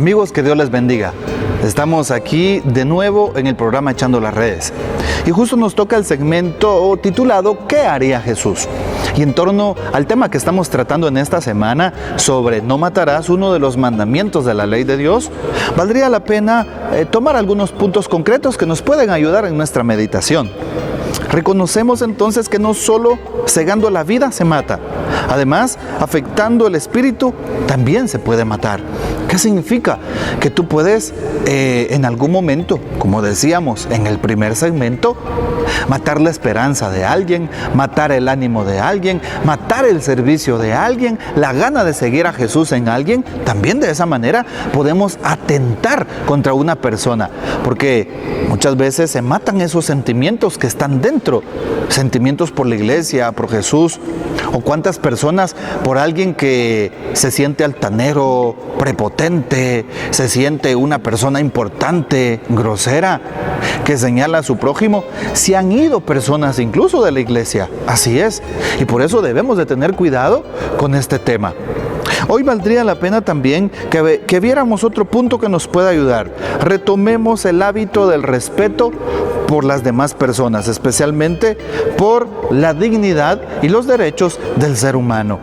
Amigos, que Dios les bendiga. Estamos aquí de nuevo en el programa Echando las Redes. Y justo nos toca el segmento titulado ¿Qué haría Jesús? Y en torno al tema que estamos tratando en esta semana sobre no matarás, uno de los mandamientos de la ley de Dios, valdría la pena tomar algunos puntos concretos que nos pueden ayudar en nuestra meditación. Reconocemos entonces que no solo cegando la vida se mata, además afectando el espíritu también se puede matar. ¿Qué significa? Que tú puedes en algún momento, como decíamos en el primer segmento, matar la esperanza de alguien, matar el ánimo de alguien, matar el servicio de alguien, la gana de seguir a Jesús en alguien. También de esa manera podemos atentar contra una persona, porque muchas veces se matan esos sentimientos que están dentro, sentimientos por la iglesia, por Jesús, o cuántas personas por alguien que se siente altanero, prepotente, se siente una persona importante, grosera, que señala a su prójimo. Se han ido personas incluso de la iglesia, así es, y por eso debemos de tener cuidado con este tema. Hoy valdría la pena también que viéramos otro punto que nos pueda ayudar. Retomemos el hábito del respeto por las demás personas, especialmente por la dignidad y los derechos del ser humano.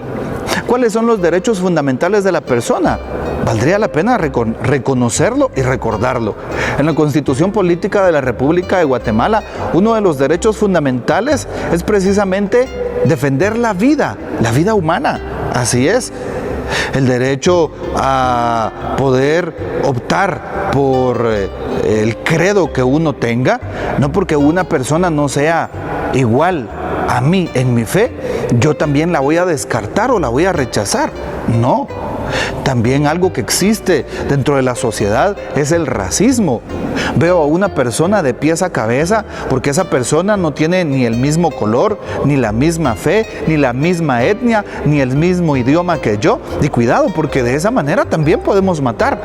¿Cuáles son los derechos fundamentales de la persona? Valdría la pena reconocerlo y recordarlo. En la Constitución Política de la República de Guatemala, uno de los derechos fundamentales es precisamente defender la vida humana. Así es. El derecho a poder optar por el credo que uno tenga, no porque una persona no sea igual a mí en mi fe, yo también la voy a descartar o la voy a rechazar. No. También algo que existe dentro de la sociedad es el racismo. Veo a una persona de pies a cabeza porque esa persona no tiene ni el mismo color, ni la misma fe, ni la misma etnia, ni el mismo idioma que yo. Y cuidado, porque de esa manera también podemos matar.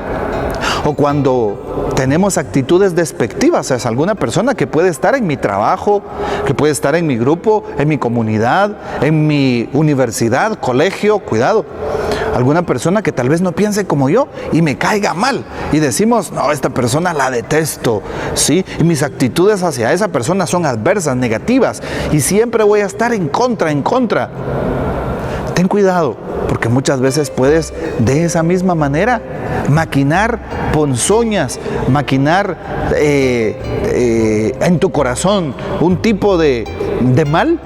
O cuando tenemos actitudes despectivas hacia alguna persona que puede estar en mi trabajo, que puede estar en mi grupo, en mi comunidad, en mi universidad, colegio, cuidado. Alguna persona que tal vez no piense como yo y me caiga mal. Y decimos, no, esta persona la detesto, ¿sí? Y mis actitudes hacia esa persona son adversas, negativas. Y siempre voy a estar en contra. Ten cuidado, porque muchas veces puedes de esa misma manera maquinar ponzoñas, maquinar en tu corazón un tipo de mal,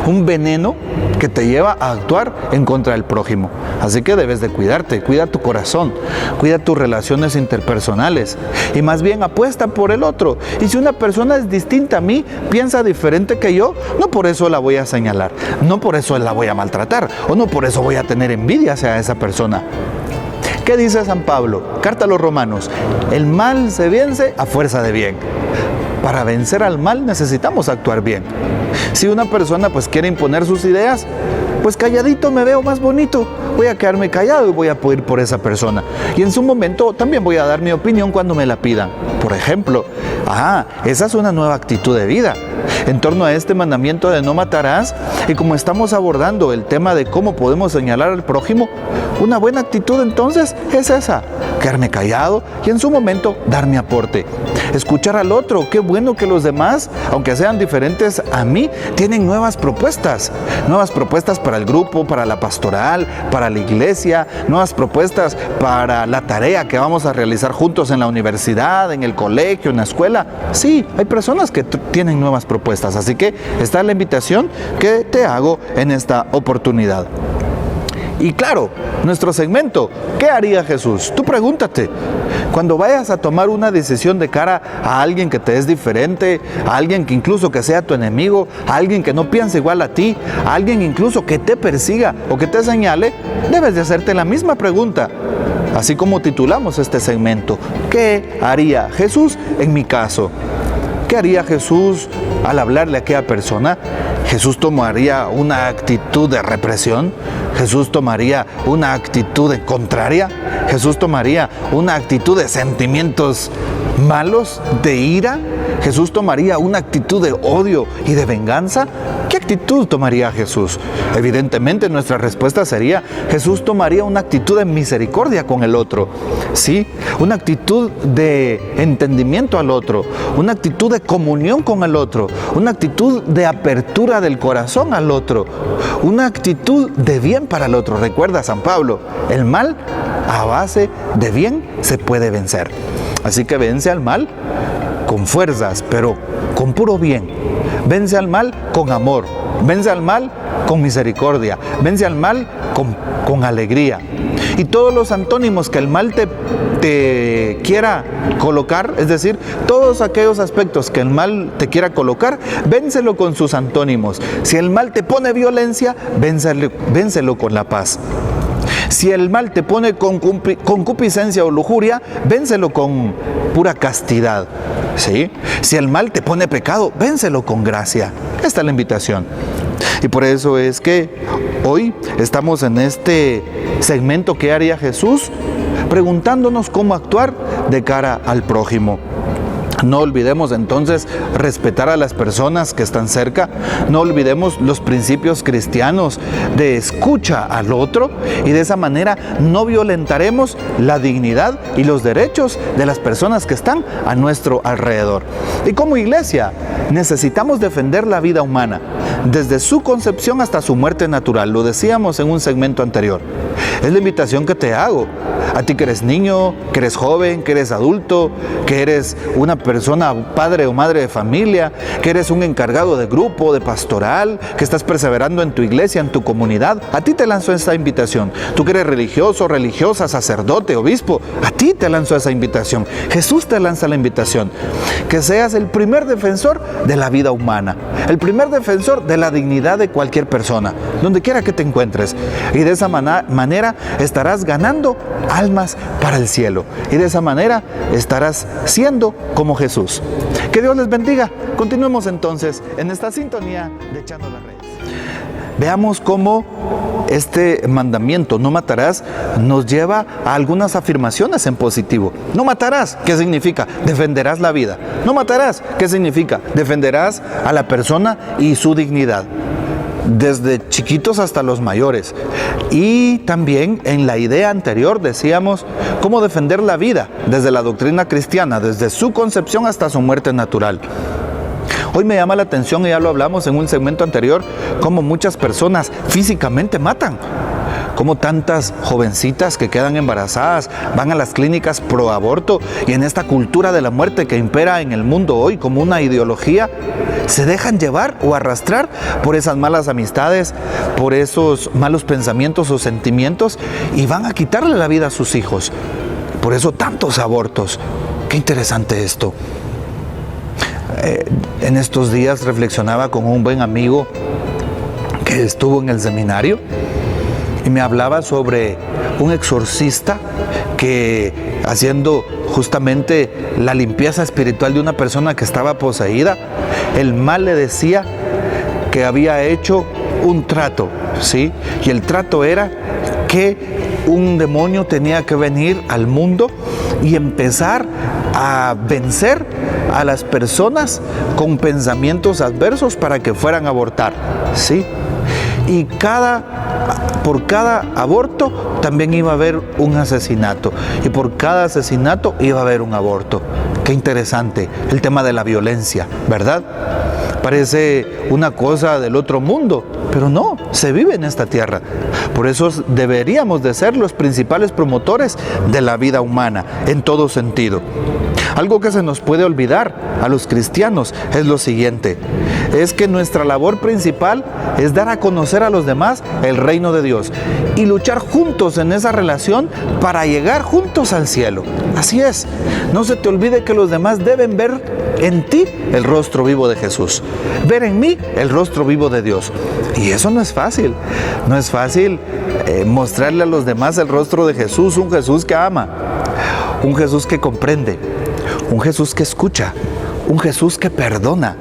un veneno que te lleva a actuar en contra del prójimo. Así que debes de cuidarte, cuida tu corazón, cuida tus relaciones interpersonales y más bien apuesta por el otro. Y si una persona es distinta a mí, piensa diferente que yo, no por eso la voy a señalar, no por eso la voy a maltratar o no por eso voy a tener envidia hacia esa persona. ¿Qué dice San Pablo? Carta a los Romanos: el mal se vence a fuerza de bien. Para vencer al mal necesitamos actuar bien. Si una persona pues quiere imponer sus ideas, pues calladito me veo más bonito, voy a quedarme callado y voy a ir por esa persona. Y en su momento también voy a dar mi opinión cuando me la pidan. Por ejemplo, esa es una nueva actitud de vida. En torno a este mandamiento de no matarás, y como estamos abordando el tema de cómo podemos señalar al prójimo, una buena actitud entonces es esa: quedarme callado y en su momento dar mi aporte. Escuchar al otro. Qué bueno que los demás, aunque sean diferentes a mí, tienen nuevas propuestas para el grupo, para la pastoral, para la iglesia, nuevas propuestas para la tarea que vamos a realizar juntos en la universidad, en el colegio, en la escuela. Sí, hay personas que tienen nuevas propuestas, así que está la invitación que te hago en esta oportunidad. Y claro, nuestro segmento, ¿qué haría Jesús? Tú pregúntate, cuando vayas a tomar una decisión de cara a alguien que te es diferente, a alguien que incluso que sea tu enemigo, a alguien que no piense igual a ti, a alguien incluso que te persiga o que te señale, debes de hacerte la misma pregunta. Así como titulamos este segmento, ¿qué haría Jesús en mi caso? ¿Qué haría Jesús al hablarle a aquella persona? ¿Jesús tomaría una actitud de represión? ¿Jesús tomaría una actitud contraria? ¿Jesús tomaría una actitud de sentimientos malos, de ira? ¿Jesús tomaría una actitud de odio y de venganza? ¿Qué actitud tomaría Jesús? Evidentemente nuestra respuesta sería, Jesús tomaría una actitud de misericordia con el otro, ¿sí? Una actitud de entendimiento al otro, una actitud de comunión con el otro, una actitud de apertura del corazón al otro, una actitud de bien para el otro. Recuerda San Pablo, el mal a base de bien se puede vencer. Así que vence al mal con fuerzas, pero con puro bien. Vence al mal con amor, vence al mal con misericordia, vence al mal con alegría. Y todos los antónimos que el mal te quiera colocar, es decir, todos aquellos aspectos que el mal te quiera colocar, vénselo con sus antónimos. Si el mal te pone violencia, vénselo con la paz. Si el mal te pone concupiscencia o lujuria, vénselo con pura castidad, ¿sí? Si el mal te pone pecado, vénselo con gracia. Esta es la invitación. Y por eso es que hoy estamos en este segmento ¿Qué haría Jesús?, preguntándonos cómo actuar de cara al prójimo. No olvidemos entonces respetar a las personas que están cerca, no olvidemos los principios cristianos de escucha al otro, y de esa manera no violentaremos la dignidad y los derechos de las personas que están a nuestro alrededor. Y como iglesia necesitamos defender la vida humana, desde su concepción hasta su muerte natural. Lo decíamos en un segmento anterior. Es la invitación que te hago. A ti que eres niño, que eres joven, que eres adulto, que eres una persona, padre o madre de familia, que eres un encargado de grupo, de pastoral, que estás perseverando en tu iglesia, en tu comunidad. A ti te lanzo esta invitación. Tú que eres religioso, religiosa, sacerdote, obispo, a ti te lanzo esa invitación. Jesús te lanza la invitación. Que seas el primer defensor de la vida humana, el primer defensor de la dignidad de cualquier persona, donde quiera que te encuentres. Y de esa manera estarás ganando almas para el cielo. Y de esa manera estarás siendo como Jesús. Que Dios les bendiga. Continuemos entonces en esta sintonía de Echando las Redes. Veamos cómo este mandamiento, no matarás, nos lleva a algunas afirmaciones en positivo. No matarás, ¿qué significa? Defenderás la vida. No matarás, ¿qué significa? Defenderás a la persona y su dignidad, desde chiquitos hasta los mayores. Y también en la idea anterior decíamos cómo defender la vida desde la doctrina cristiana, desde su concepción hasta su muerte natural. Hoy me llama la atención, y ya lo hablamos en un segmento anterior, cómo muchas personas físicamente matan. Como tantas jovencitas que quedan embarazadas van a las clínicas pro aborto, y en esta cultura de la muerte que impera en el mundo hoy como una ideología, se dejan llevar o arrastrar por esas malas amistades, por esos malos pensamientos o sentimientos, y van a quitarle la vida a sus hijos. Por eso tantos abortos. Qué interesante esto. En estos días reflexionaba con un buen amigo que estuvo en el seminario y me hablaba sobre un exorcista que, haciendo justamente la limpieza espiritual de una persona que estaba poseída, el mal le decía que había hecho un trato, ¿sí? Y el trato era que un demonio tenía que venir al mundo y empezar a vencer a las personas con pensamientos adversos para que fueran a abortar, ¿sí? Y por cada aborto también iba a haber un asesinato, y por cada asesinato iba a haber un aborto. Qué interesante el tema de la violencia, ¿verdad? Parece una cosa del otro mundo, pero no, se vive en esta tierra. Por eso deberíamos de ser los principales promotores de la vida humana, en todo sentido. Algo que se nos puede olvidar a los cristianos es lo siguiente: es que nuestra labor principal es dar a conocer a los demás el reino de Dios y luchar juntos en esa relación para llegar juntos al cielo. Así es, no se te olvide que los demás deben ver en ti el rostro vivo de Jesús, ver en mí el rostro vivo de Dios. Y eso no es fácil, no es fácil mostrarle a los demás el rostro de Jesús, un Jesús que ama, un Jesús que comprende, un Jesús que escucha, un Jesús que perdona,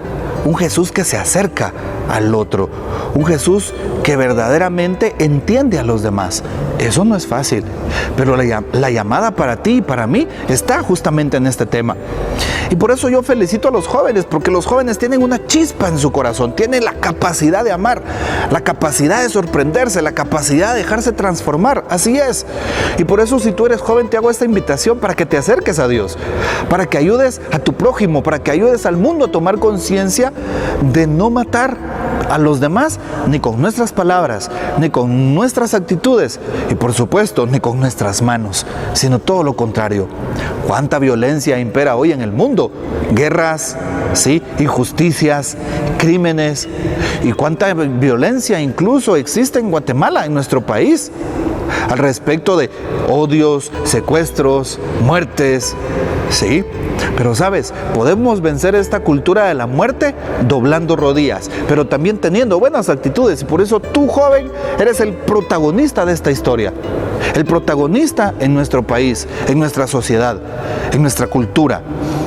un Jesús que se acerca al otro, un Jesús que verdaderamente entiende a los demás. Eso no es fácil, pero la llamada para ti y para mí está justamente en este tema. Y por eso yo felicito a los jóvenes, porque los jóvenes tienen una chispa en su corazón, tienen la capacidad de amar, la capacidad de sorprenderse, la capacidad de dejarse transformar. Así es. Y por eso, si tú eres joven, te hago esta invitación para que te acerques a Dios, para que ayudes a tu prójimo, para que ayudes al mundo a tomar conciencia de no matar a los demás, ni con nuestras palabras, ni con nuestras actitudes, y por supuesto, ni con nuestras manos, sino todo lo contrario. ¿Cuánta violencia impera hoy en el mundo? Guerras, ¿sí? Injusticias, crímenes, y cuánta violencia incluso existe en Guatemala, en nuestro país, al respecto de odios, secuestros, muertes, ¿sí? Pero sabes, podemos vencer esta cultura de la muerte doblando rodillas, pero también teniendo buenas actitudes. Y por eso tú, joven, eres el protagonista de esta historia, el protagonista en nuestro país, en nuestra sociedad, en nuestra cultura,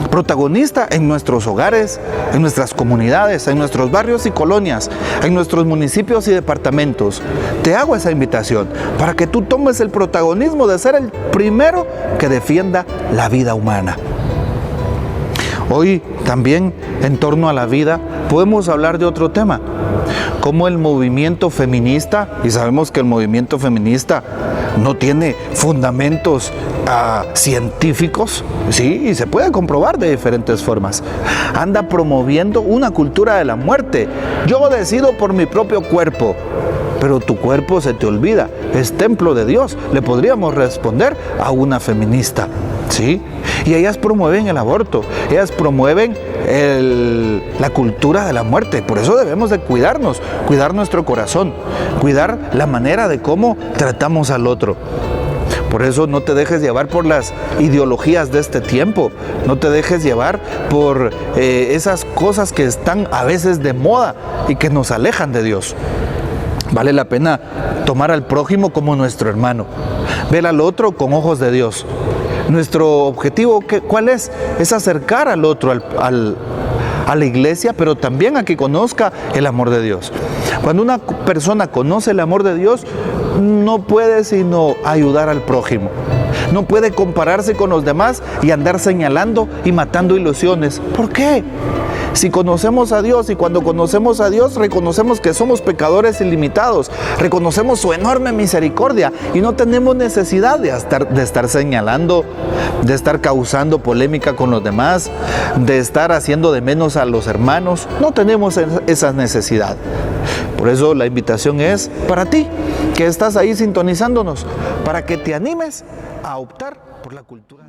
protagonista en nuestros hogares, en nuestras comunidades, en nuestros barrios y colonias, en nuestros municipios y departamentos. Te hago esa invitación para que tú tomes el protagonismo de ser el primero que defienda la vida humana. Hoy también, en torno a la vida, podemos hablar de otro tema, como el movimiento feminista, y sabemos que el movimiento feminista no tiene fundamentos científicos, sí, y se puede comprobar de diferentes formas. Anda promoviendo una cultura de la muerte. Yo decido por mi propio cuerpo, pero tu cuerpo se te olvida, es templo de Dios, le podríamos responder a una feminista, ¿sí? Y ellas promueven el aborto, ellas promueven la cultura de la muerte. Por eso debemos de cuidarnos, cuidar nuestro corazón, cuidar la manera de cómo tratamos al otro. Por eso no te dejes llevar por las ideologías de este tiempo, no te dejes llevar por esas cosas que están a veces de moda y que nos alejan de Dios. Vale la pena tomar al prójimo como nuestro hermano, ver al otro con ojos de Dios. Nuestro objetivo, ¿cuál es? Es acercar al otro a la iglesia, pero también a que conozca el amor de Dios. Cuando una persona conoce el amor de Dios, no puede sino ayudar al prójimo. No puede compararse con los demás y andar señalando y matando ilusiones. ¿Por qué? Si conocemos a Dios, y cuando conocemos a Dios reconocemos que somos pecadores ilimitados, reconocemos su enorme misericordia y no tenemos necesidad de estar señalando, de estar causando polémica con los demás, de estar haciendo de menos a los hermanos. No tenemos esa necesidad. Por eso la invitación es para ti, que estás ahí sintonizándonos, para que te animes a optar por la cultura.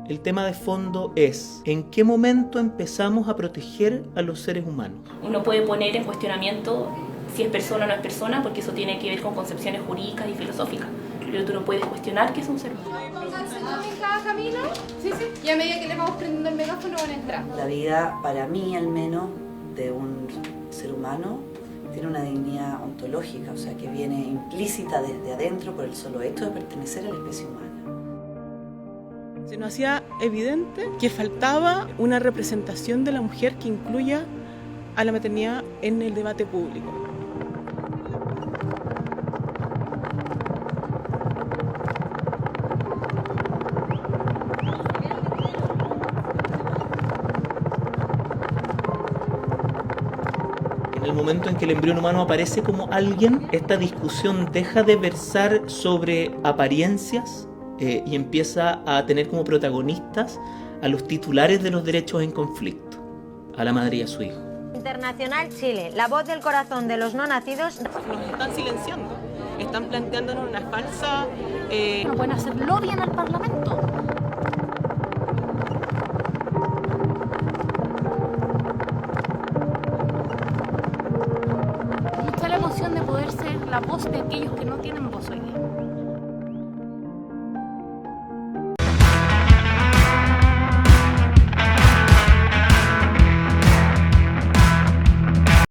El tema de fondo es, ¿en qué momento empezamos a proteger a los seres humanos? Uno puede poner en cuestionamiento si es persona o no es persona, porque eso tiene que ver con concepciones jurídicas y filosóficas. Pero tú no puedes cuestionar que es un ser humano. ¿En cada camino? Sí, sí. Y a medida que les vamos prendiendo el megáfono van a entrar. La vida, para mí al menos, de un ser humano tiene una dignidad ontológica, o sea, que viene implícita desde adentro por el solo hecho de pertenecer a la especie humana. Se nos hacía evidente que faltaba una representación de la mujer que incluya a la maternidad en el debate público. En el momento en que el embrión humano aparece como alguien, esta discusión deja de versar sobre apariencias y empieza a tener como protagonistas a los titulares de los derechos en conflicto, a la madre y a su hijo. Internacional Chile, la voz del corazón de los no nacidos. Nos están silenciando, están planteándonos una falsa... No pueden hacer lobby en el Parlamento. Mucha la emoción de poder ser la voz de aquellos que no tienen voz hoy día.